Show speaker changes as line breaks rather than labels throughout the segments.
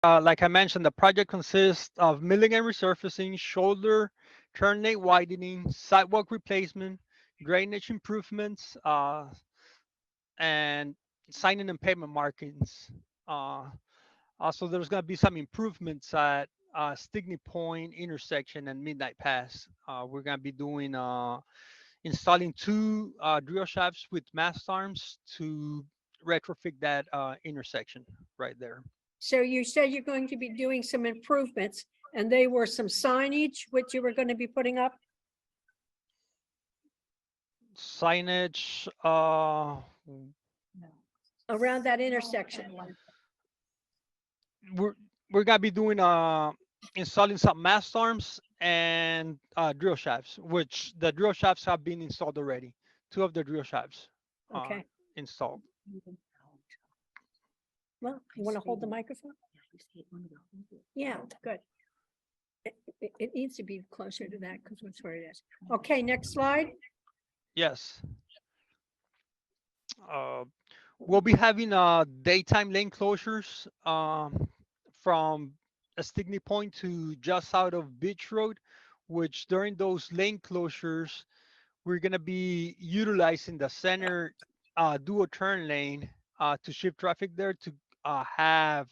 Like I mentioned, the project consists of milling and resurfacing, shoulder, turn lane widening, sidewalk replacement, drainage improvements, and signing and pavement markings. Uh, Also, there's going to be some improvements at Stickney Point intersection and Midnight Pass. We're going to be doing installing two drill shafts with mast arms to retrofit that intersection right there.
So you said you're going to be doing some improvements, and they were some signage which you were going to be putting up?
Signage,
Around that intersection.
we're we're gonna be doing installing some mast arms and drill shafts, which the drill shafts have been installed already. Two of the drill shafts
Okay.
installed.
Well, you want to hold the microphone? Yeah, good. It needs to be closer to that because that's where it is. Okay, next slide.
Yes. Uh, we'll be having daytime lane closures from a Stickney Point to just out of Beach Road, which during those lane closures, we're gonna be utilizing the center dual turn lane to shift traffic there to have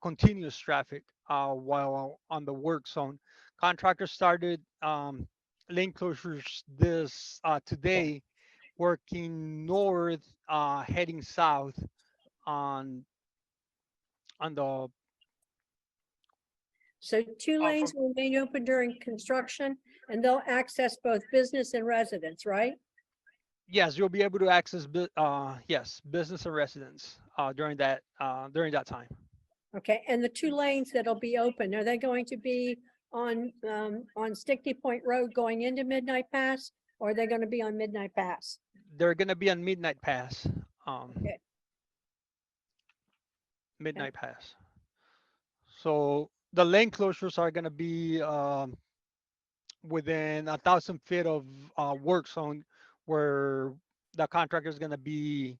continuous traffic while on the work zone. Contractors started lane closures this today, working north, heading south on the
So two lanes
from
will remain open during construction and they'll access both business and residents, right?
yes, you'll be able to access yes, business and residents during that time.
Okay, and the two lanes that'll be open, are they going to be on Stickney Point Road going into Midnight Pass? Or are they going to be on Midnight Pass?
They're gonna be on Midnight Pass.
Okay.
Midnight Pass. So the lane closures are gonna be within 1,000 feet of work zone where the contractor is gonna be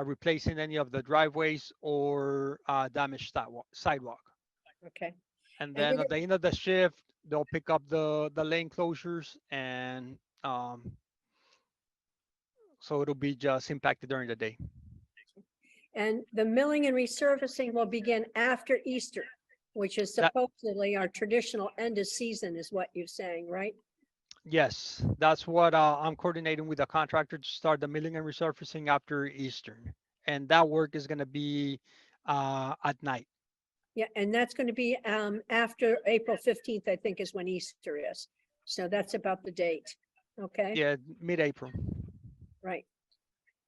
replacing any of the driveways or damaged sidewalk.
Okay,
And
and
then
did
at
it,
the end of the shift, they'll pick up the lane closures, and so it'll be just impacted during the day.
and the milling and resurfacing will begin after Easter, which is
That
supposedly our traditional end of season is what you're saying, right?
Yes, that's what I'm coordinating with the contractor to start the milling and resurfacing after Eastern, and that work is going to be at night.
Yeah, and that's going to be after April 15th, I think is when Easter is. So that's about the date. Okay,
Yeah, mid-April.
right.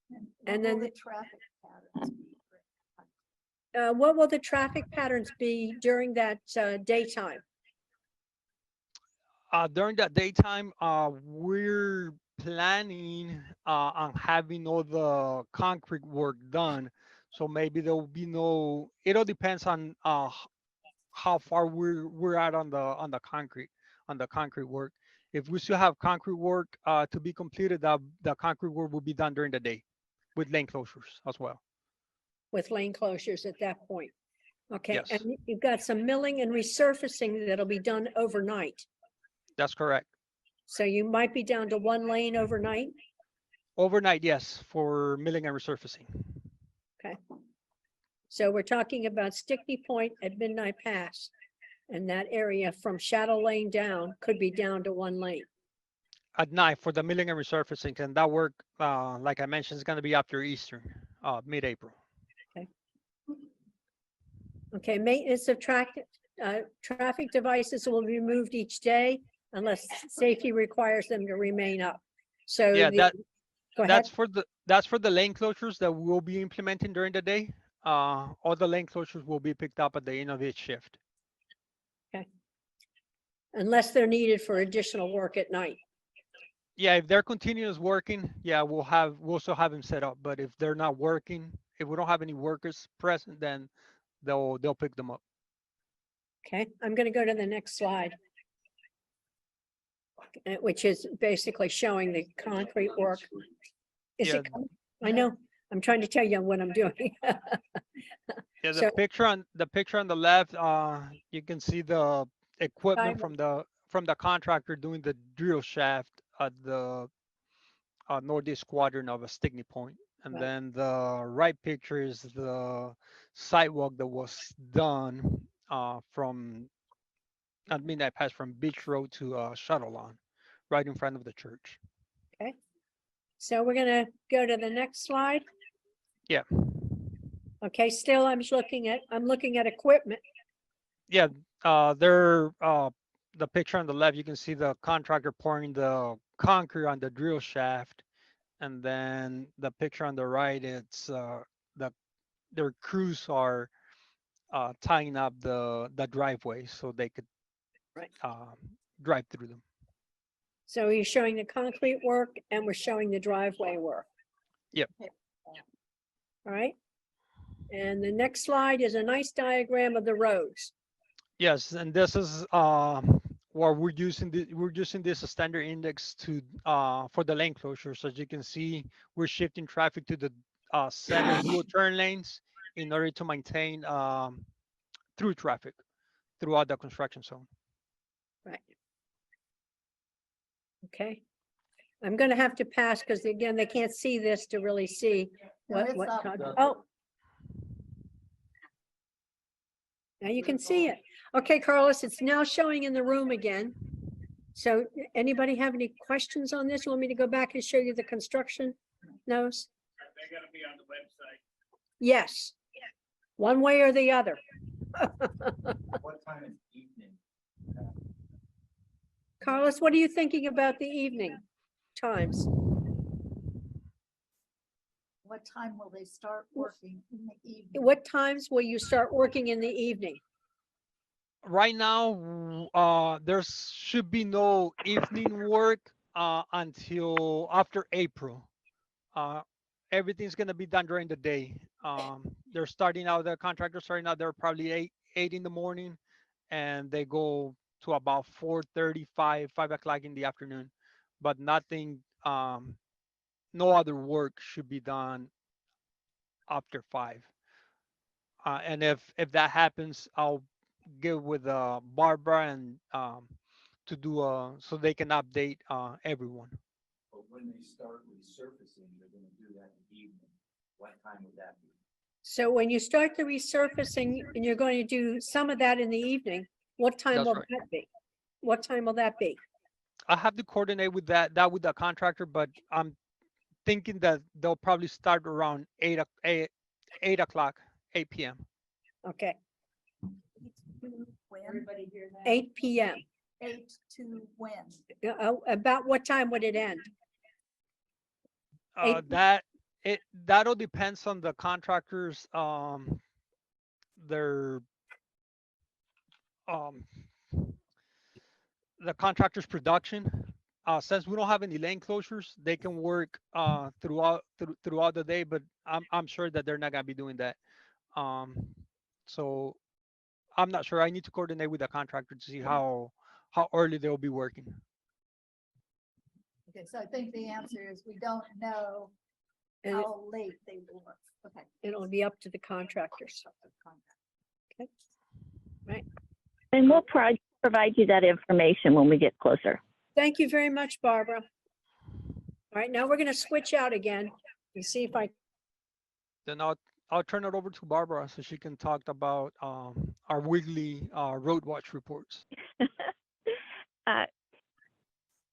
And
And
then
then
the traffic patterns be?
what will the traffic patterns be during that daytime?
During that daytime, we're planning on having all the concrete work done. So maybe there will be no. It all depends on how far we're at on the concrete work. If we still have concrete work to be completed, the concrete work will be done during the day with lane closures as well.
With lane closures at that point. Okay, and
Yes,
you've got some milling and resurfacing that'll be done overnight.
that's correct.
So you might be down to one lane overnight.
Overnight, yes, for milling and resurfacing.
Okay. So we're talking about Stickney Point at Midnight Pass. And that area from Shadow Lane down could be down to one lane.
At night for the milling and resurfacing, and that work, like I mentioned, is going to be after Easter, mid-April.
Okay, maintenance of traffic devices will be removed each day unless safety requires them to remain up. So
Yeah,
go ahead.
that's for the lane closures that we'll be implementing during the day. All the lane closures will be picked up at the end of each shift.
Unless they're needed for additional work at night.
Yeah, if they're continuous working, yeah, we'll still have them set up. But if they're not working, if we don't have any workers present, then they'll pick them up.
Okay, I'm going to go to the next slide. Which is basically showing the concrete work. Is
Yeah.
it coming? I know, I'm trying to tell you what I'm doing.
Yeah,
So-
the picture on the left, you can see the equipment
Diagram.
from the contractor doing the drill shaft at the northeast quadrant of a Stickney Point. And
Right.
then the right picture is the sidewalk that was done from at midnight pass from Beach Road to Shadowlawn, right in front of the church.
Okay. So we're gonna go to the next slide.
Yeah.
Okay, still I'm looking at equipment.
Yeah, the picture on the left, you can see the contractor pouring the concrete on the drill shaft, and then the picture on the right, it's the their crews are tying up the driveway so they could
Right.
drive through them.
So you're showing the concrete work and we're showing the driveway work.
Yep.
All right. And the next slide is a nice diagram of the roads.
Yes, and this is where we're using this as standard index to for the lane closures. As you can see, we're shifting traffic to the 7 dual turn lanes in order to maintain through traffic throughout the construction zone.
Right. Okay. I'm gonna have to pass because again, they can't see this to really see
No,
what,
it's
what,
up.
oh. Now you can see it. Okay, Carlos, it's now showing in the room again. So anybody have any questions on this? You want me to go back and show you the construction notes?
They're gonna be on the website.
Yes. One way or the other.
What time is evening?
Carlos, what are you thinking about the evening times?
What time will they start working in the evening?
What times will you start working in the evening?
Right now, there should be no evening work until after April. Uh, Everything's gonna be done during the day. They're starting out, the contractors starting out, they're probably eight in the morning, and they go to about 4:30, 5 o'clock in the afternoon. But nothing, no other work should be done after 5. And if that happens, I'll get with Barbara and to do so they can update everyone.
But when they start resurfacing, they're gonna do that in the evening. What time would that be?
So when you start the resurfacing and you're going to do some of that in the evening, what time
That's
will
right.
that be? What time will that be?
I have to coordinate with that with the contractor, but I'm thinking that they'll probably start around 8 o'clock, 8 p.m.
Okay,
When?
8 p.m.
8 to when?
About what time would it end? Eight-
That'll depends on the contractors their um the contractor's production. Since we don't have any lane closures, they can work throughout the day, but I'm sure that they're not gonna be doing that. Um, so I'm not sure. I need to coordinate with the contractor to see how early they'll be working.
Okay, so I think the answer is we don't know
And
how late they will work. Okay.
it'll be up to the contractors.
And we'll provide you that information when we get closer.
Thank you very much, Barbara. All right, now we're gonna switch out again and see if I,
Then I'll turn it over to Barbara so she can talk about our weekly road watch reports.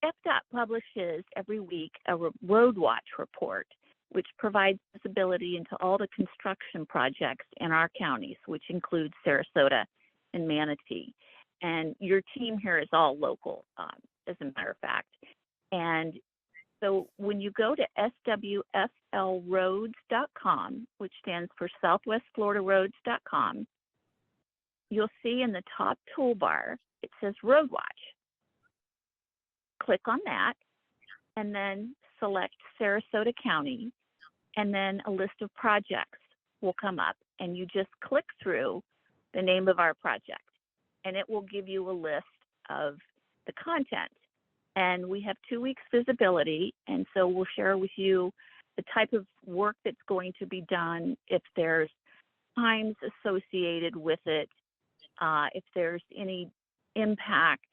FDOT publishes every week a road watch report, which provides visibility into all the construction projects in our counties, which includes Sarasota and Manatee. And your team here is all local, as a matter of fact. And so when you go to swflroads.com, which stands for southwestfloridaroads.com, you'll see in the top toolbar, it says Road Watch. Click on that and then select Sarasota County, and then a list of projects will come up, and you just click through the name of our project, and it will give you a list of the content. And we have 2 weeks visibility, and so we'll share with you the type of work that's going to be done, if there's times associated with it. If there's any impact,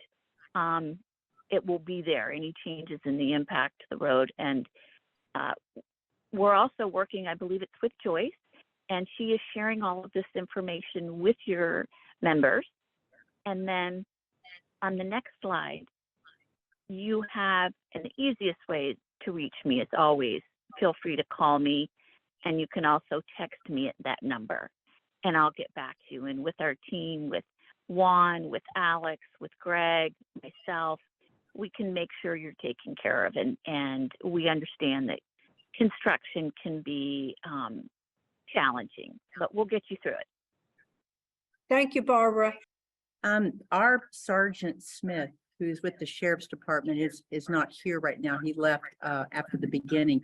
it will be there, any changes in the impact to the road. And we're also working, I believe it's with Joyce, and she is sharing all of this information with your members. And then on the next slide, you have, and the easiest way to reach me is always, feel free to call me, and you can also text me at that number, and I'll get back to you. And with our team, with Juan, with Alex, with Greg, myself, we can make sure you're taken care of. And we understand that construction can be challenging, but we'll get you through it.
Thank you, Barbara.
Our Sergeant Smith, who's with the Sheriff's Department, is not here right now. He left after the beginning.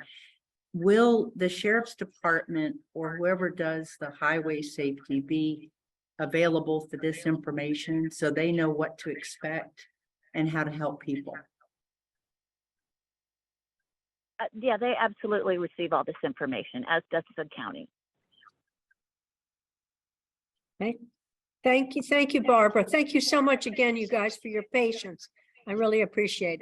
Will the Sheriff's Department or whoever does the highway safety be available for this information so they know what to expect and how to help people?
Yeah, they absolutely receive all this information, as does the county.
Okay. Thank you, Barbara. Thank you so much again, you guys, for your patience. I really appreciate it.